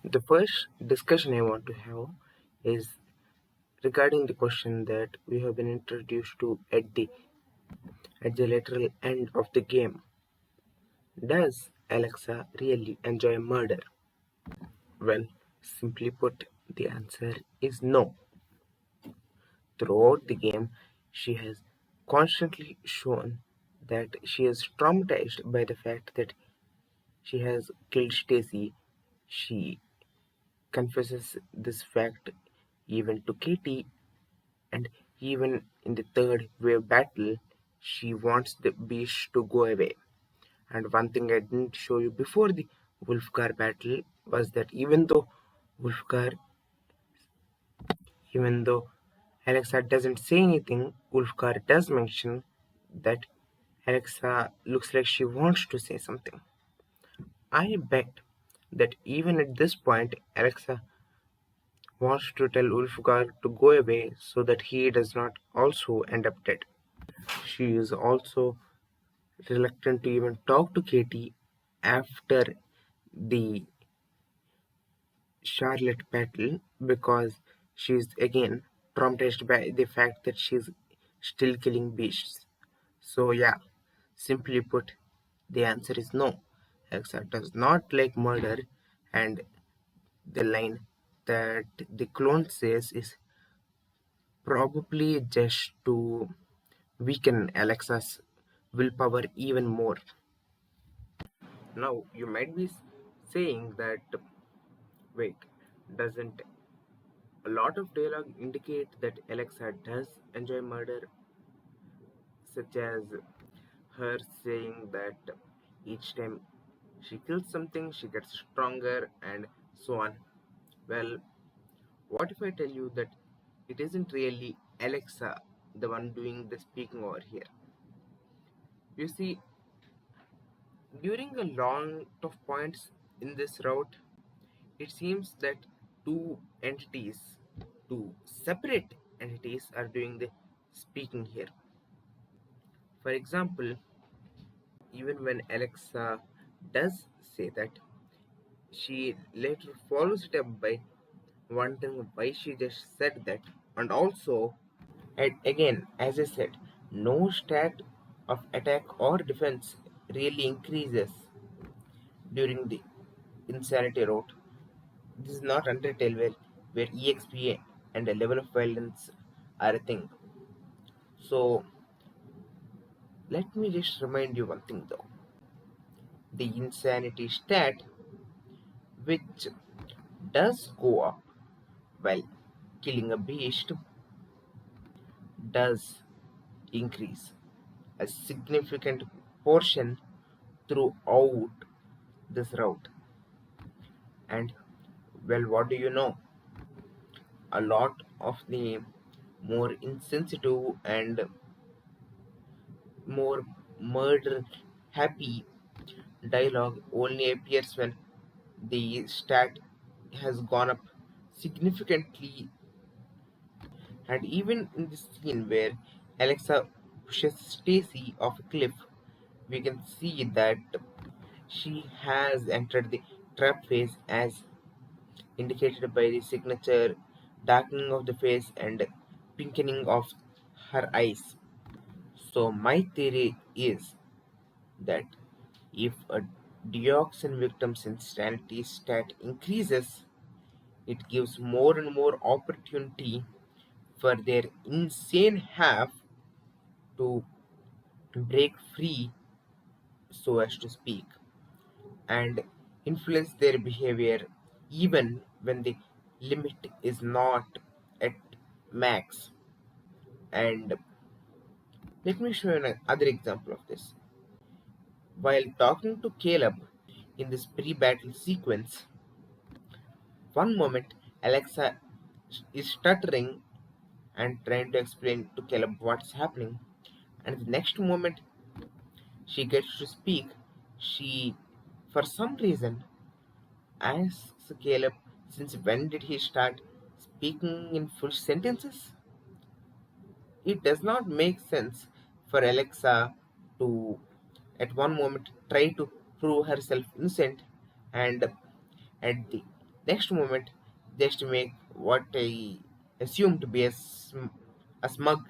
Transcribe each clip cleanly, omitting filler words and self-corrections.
The first discussion I want to have is regarding the question that we have been introduced to at the literal end of the game. Does Alexa really enjoy murder? Well, simply put, the answer is no. Throughout the game, she has constantly shown that she is traumatized by the fact that she has killed Stacy. She confesses this fact even to Katie, and even in the third wave battle, she wants the beast to go away. And one thing I didn't show you before the Wolfgar battle was that Wolfgar, even though Alexa doesn't say anything, Wolfgar does mention that Alexa looks like she wants to say something. I bet that even at this point, Alexa wants to tell Ulfgar to go away so that he does not also end up dead. She is also reluctant to even talk to Katie after the Charlotte battle because she is again traumatized by the fact that she is still killing beasts. So, yeah, simply put, the answer is no. Alexa does not like murder, and the line that the clone says is probably just to weaken Alexa's willpower even more. Now, you might be saying that, wait, doesn't a lot of dialogue indicate that Alexa does enjoy murder, such as her saying that each time she kills something, she gets stronger, and so on? Well, what if I tell you that it isn't really Alexa the one doing the speaking over here? You see, during a lot of points in this route, it seems that two entities, two separate entities, are doing the speaking here. For example, even when Alexa does say that, she later follows it up by wondering why she just said that, and also, and again, as I said, no stat of attack or defense really increases during the insanity route. This is not Undertale where EXP and a level of violence are a thing. So let me just remind you one thing though. The insanity stat, which does go up while killing a beast, does increase a significant portion throughout this route. And well, what do you know? A lot of the more insensitive and more murder happy dialogue only appears when the stat has gone up significantly. And even in the scene where Alexa pushes Stacy off a cliff, we can see that she has entered the trap phase as indicated by the signature darkening of the face and pinkening of her eyes. So my theory is that if a Deoxynn victim's insanity stat increases, it gives more and more opportunity for their insane half to break free, so as to speak, and influence their behavior even when the limit is not at max. And let me show you another example of this. While talking to Caleb in this pre battle sequence, one moment Alexa is stuttering and trying to explain to Caleb what's happening, and the next moment she gets to speak, she, for some reason, asks Caleb since when did he start speaking in full sentences? It does not make sense for Alexa to, at one moment, try to prove herself innocent, and at the Next moment, just make what I assume to be a smug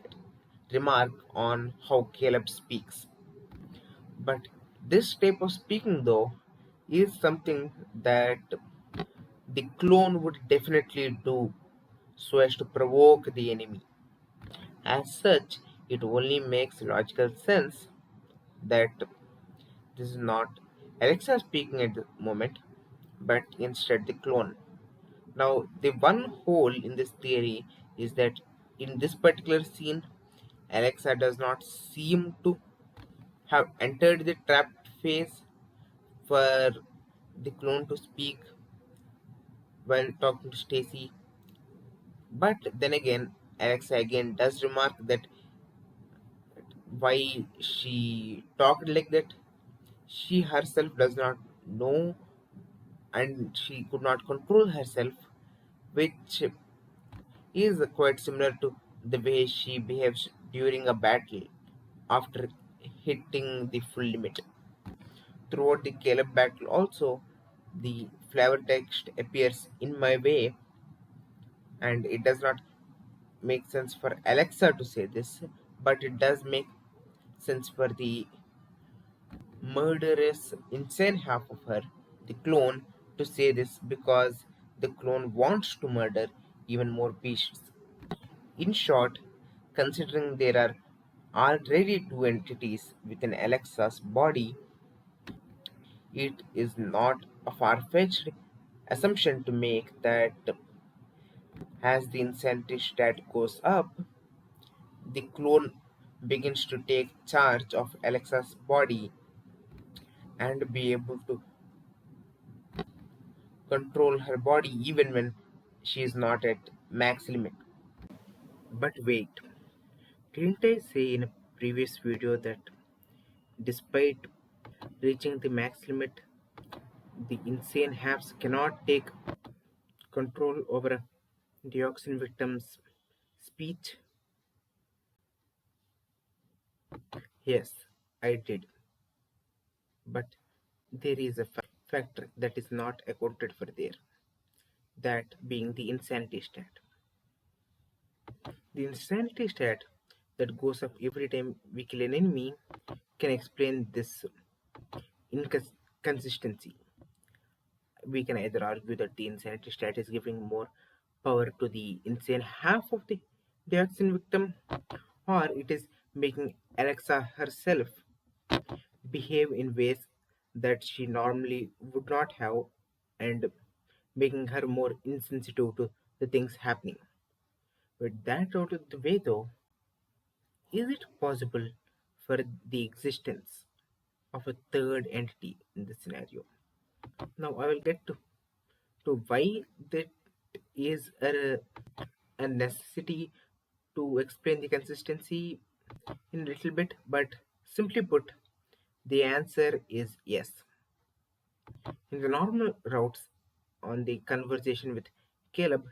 remark on how Caleb speaks. But this type of speaking, though, is something that the clone would definitely do so as to provoke the enemy. As such, it only makes logical sense that this is not Alexa speaking at the moment, but instead the clone. Now, the one hole in this theory is that in this particular scene, Alexa does not seem to have entered the trapped phase for the clone to speak while talking to Stacy. But then again, Alexa again does remark that why she talked like that, she herself does not know and she could not control herself, which is quite similar to the way she behaves during a battle after hitting the full limit. Throughout the Caleb battle, also, the flavor text appears in my way, and it does not make sense for Alexa to say this, but it does make sense for the murderous, insane half of her, the clone, to say this because the clone wants to murder even more beasts. In short, considering there are already two entities within Alexa's body, it is not a far fetched assumption to make that as the insanity stat goes up, the clone begins to take charge of Alexa's body and be able to control her body even when she is not at max limit. But wait, didn't I say in a previous video that despite reaching the max limit, the insane halves cannot take control over a Deoxynn victim's speech? Yes, I did. But there is a factor that is not accounted for there, that being the insanity stat. The insanity stat that goes up every time we kill an enemy can explain this inconsistency. We can either argue that the insanity stat is giving more power to the insane half of the Deoxynn victim, or it is making Alexa herself behave in ways that she normally would not have and making her more insensitive to the things happening. With that out of the way, though, is it possible for the existence of a third entity in this scenario? Now, I will get to why that is a necessity to explain the consistency in a little bit, but simply put, the answer is yes. In the normal routes on the conversation with Caleb,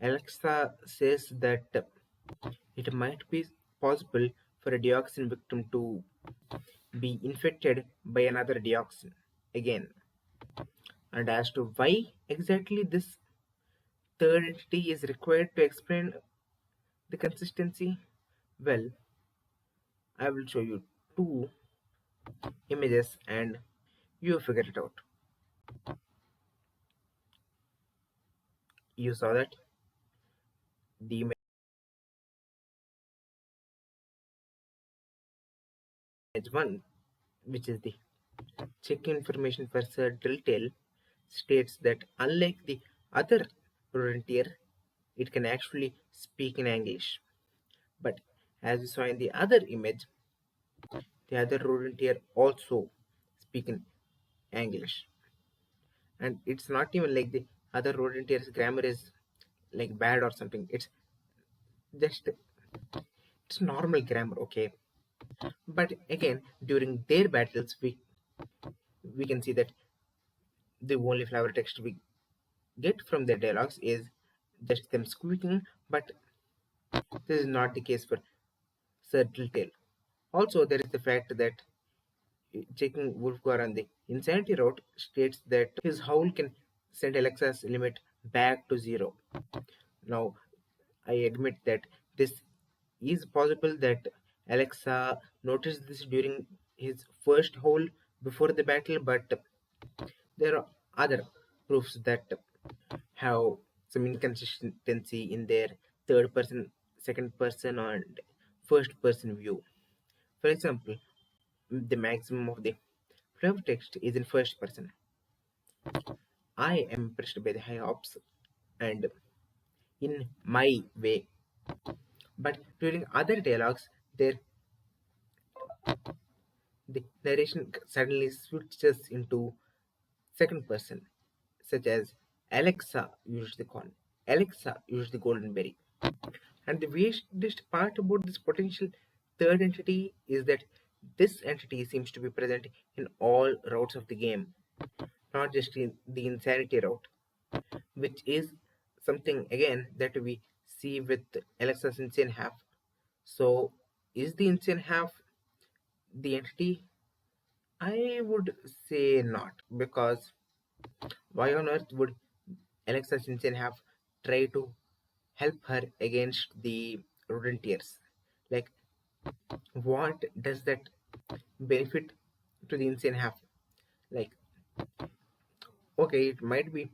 Alexa says that it might be possible for a Deoxynn victim to be infected by another Deoxynn again. And as to why exactly this third entity is required to explain the consistency, well, I will show you two images and you figure it out. You saw that? The image one, which is the check information for Sir Drilltail, states that unlike the other rodentier, it can actually speak in English. But as we saw in the other image, the other rodentier also speak in English. And it's not even like the other rodentier's grammar is like bad or something. Just it's normal grammar, okay? But again, during their battles, we can see that the only flavor text we get from their dialogues is just them squeaking, but this is not the case for Sir Tail. Also, there is the fact that checking Wolfgar on the insanity route states that his howl can send Alexa's limit back to zero. Now, I admit that this is possible that Alexa noticed this during his first hole before the battle, but there are other proofs that have some inconsistency in their third person, second person, and first person view. For example, the maximum of the flavor text is in first person. I am impressed by the high hopes and in my way. But during other dialogues, there the narration suddenly switches into second person, such as Alexa used the corn, Alexa used the golden berry. And the weirdest part about this potential third entity is that this entity seems to be present in all routes of the game, not just in the insanity route, which is something again that we see with Alexa's insane half. So, is the insane half the entity? I would say not, because why on earth would Alexa Simpson have tried to help her against the rodentiers? Like, what does that benefit to the insane have? Like, okay, it might be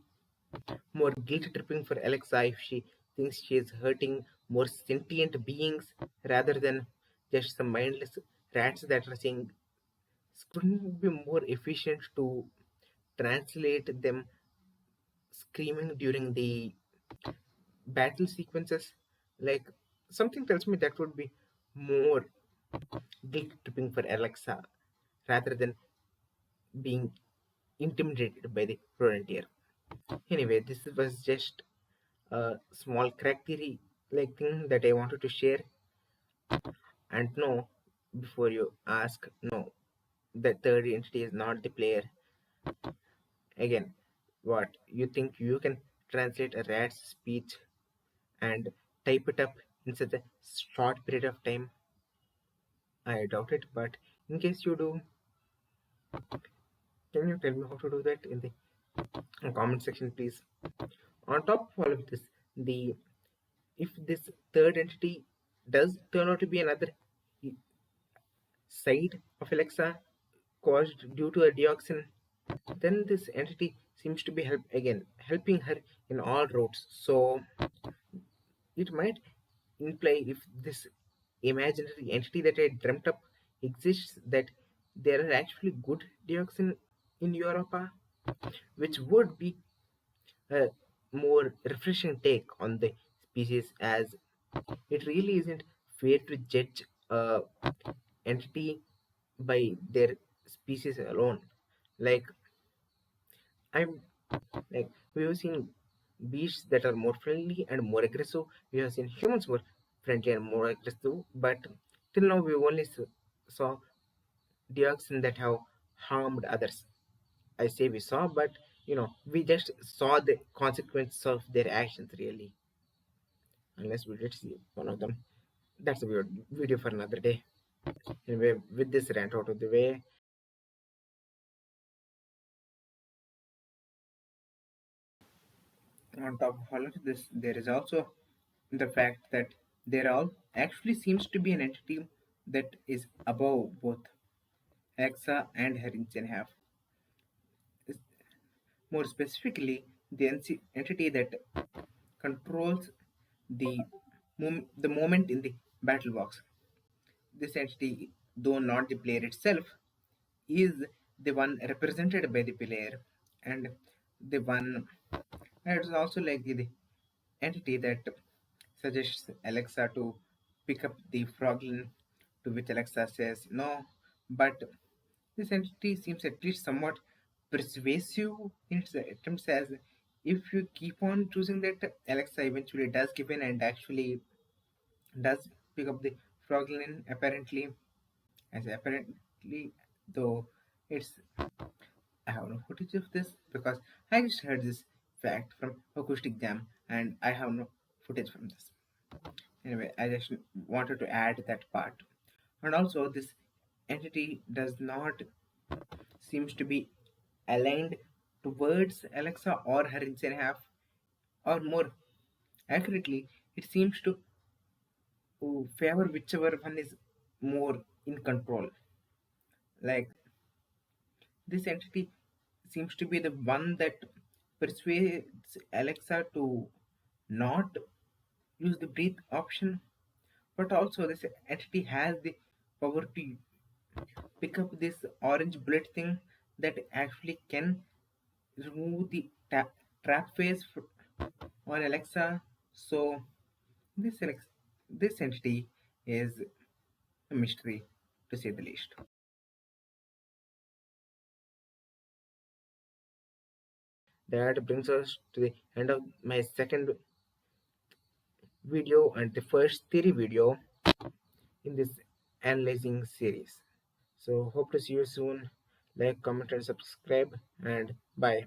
more guilt tripping for Alexa if she thinks she is hurting more sentient beings rather than just some mindless rats that are saying, couldn't it be more efficient to translate them screaming during the battle sequences? Like, something tells me that would be more guilt tripping for Alexa rather than being intimidated by the frontier. Anyway, this was just a small crack theory like thing that I wanted to share. And no, before you ask, no, the third entity is not the player. Again, what you think you can translate a rat's speech and type it up in such a short period of time? I doubt it, but in case you do, can you tell me how to do that in the comment section, please? On top of all of this, the if this third entity does turn out to be another side of Alexa caused due to a Deoxynn, then this entity seems to be helping her in all routes. So it might imply if this imaginary entity that I dreamt up exists, that there are actually good Deoxynn in Europa, which would be a more refreshing take on the species, as it really isn't fair to judge a entity by their species alone. Like, I'm like, we have seen beasts that are more friendly and more aggressive. We have seen humans more friendly and more aggressive, but till now we only saw dioxin that have harmed others. I say we saw, but we just saw the consequences of their actions really, unless we did see one of them. That's a weird video for another day. Anyway, with this rant out of the way, on top of all of this, there is also the fact that there all actually seems to be an entity that is above both Alexa and her engine half. More specifically, the entity that controls the the moment in the battle box. This entity, though not the player itself, is the one represented by the player, and the one it's also like the entity that suggests Alexa to pick up the froglin, to which Alexa says no, but this entity seems at least somewhat persuasive in its attempts, as if you keep on choosing that, Alexa eventually does give in and actually does pick up the froglin, apparently, as apparently, though it's I have no footage of this because I just heard this fact from Acoustic Jam and I have no footage from this. Anyway, I just wanted to add that part. And also, this entity does not seems to be aligned towards Alexa or her insane half, or more accurately, it seems to favor whichever one is more in control. Like this entity seems to be the one that persuades Alexa to not use the breathe option, but also this entity has the power to pick up this orange bullet thing that actually can remove the trap phase on Alexa. So this entity is a mystery to say the least. That brings us to the end of my second video and the first theory video in this analyzing series. So hope to see you soon. Like, comment, and subscribe, and bye.